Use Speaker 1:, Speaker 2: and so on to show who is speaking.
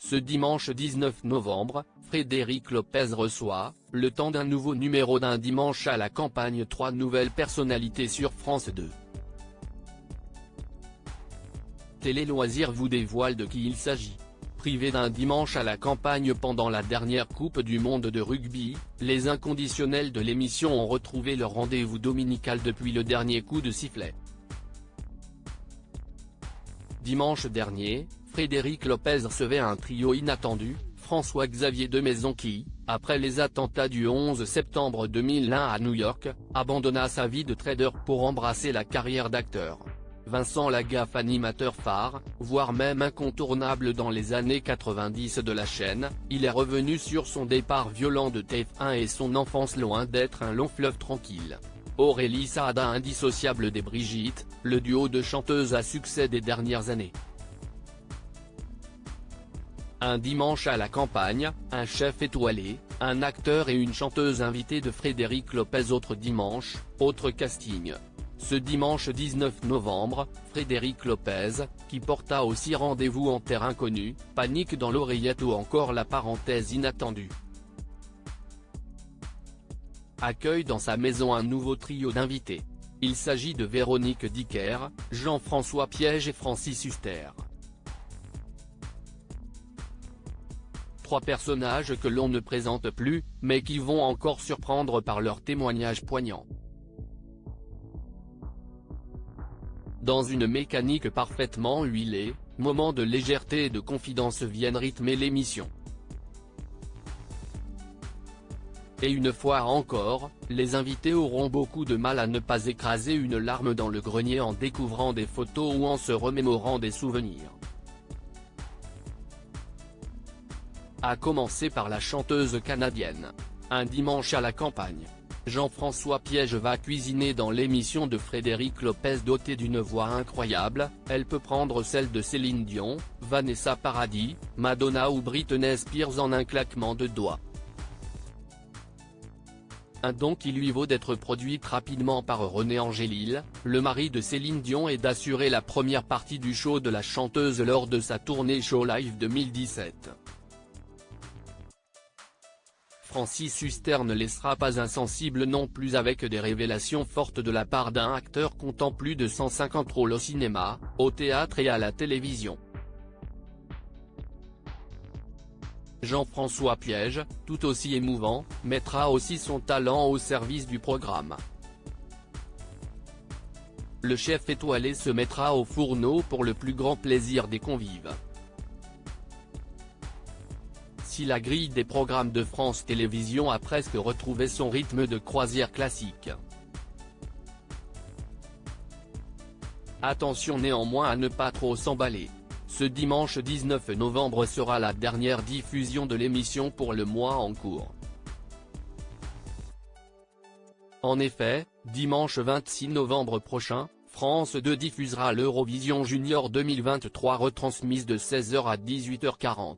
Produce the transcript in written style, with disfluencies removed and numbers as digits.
Speaker 1: Ce dimanche 19 novembre, Frédéric Lopez reçoit, le temps d'un nouveau numéro d'un dimanche à la campagne, 3 nouvelles personnalités sur France 2. Télé Loisirs vous dévoile de qui il s'agit. Privés d'un dimanche à la campagne pendant la dernière Coupe du Monde de rugby, les inconditionnels de l'émission ont retrouvé leur rendez-vous dominical depuis le dernier coup de sifflet. Dimanche dernier, Frédéric Lopez recevait un trio inattendu, François-Xavier Demaison qui, après les attentats du 11 septembre 2001 à New York, abandonna sa vie de trader pour embrasser la carrière d'acteur. Vincent Lagaffe, animateur phare, voire même incontournable dans les années 90 de la chaîne, il est revenu sur son départ violent de TF1 et son enfance loin d'être un long fleuve tranquille. Aurélie Saada, indissociable des Brigitte, le duo de chanteuses à succès des dernières années. Un dimanche à la campagne, un chef étoilé, un acteur et une chanteuse invités de Frédéric Lopez. Autre dimanche, autre casting. Ce dimanche 19 novembre, Frédéric Lopez, qui porta aussi rendez-vous en terre inconnue, Panique dans l'oreillette ou encore La parenthèse inattendue, accueille dans sa maison un nouveau trio d'invités. Il s'agit de Véronique Dicker, Jean-François Piège et Francis Huster. 3 personnages que l'on ne présente plus, mais qui vont encore surprendre par leurs témoignages poignants. Dans une mécanique parfaitement huilée, moments de légèreté et de confidence viennent rythmer l'émission. Et une fois encore, les invités auront beaucoup de mal à ne pas écraser une larme dans le grenier en découvrant des photos ou en se remémorant des souvenirs. À commencer par la chanteuse canadienne. Un dimanche à la campagne, Jean-François Piège va cuisiner dans l'émission de Frédéric Lopez. Dotée d'une voix incroyable, elle peut prendre celle de Céline Dion, Vanessa Paradis, Madonna ou Britney Spears en un claquement de doigts. Un don qui lui vaut d'être produite rapidement par René Angélil, le mari de Céline Dion, et d'assurer la première partie du show de la chanteuse lors de sa tournée Show Live 2017. Francis Huster ne laissera pas insensible non plus, avec des révélations fortes de la part d'un acteur comptant plus de 150 rôles au cinéma, au théâtre et à la télévision. Jean-François Piège, tout aussi émouvant, mettra aussi son talent au service du programme. Le chef étoilé se mettra au fourneau pour le plus grand plaisir des convives. Si la grille des programmes de France Télévisions a presque retrouvé son rythme de croisière classique. Attention néanmoins à ne pas trop s'emballer. Ce dimanche 19 novembre sera la dernière diffusion de l'émission pour le mois en cours. En effet, dimanche 26 novembre prochain, France 2 diffusera l'Eurovision Junior 2023 retransmise de 16h à 18h40.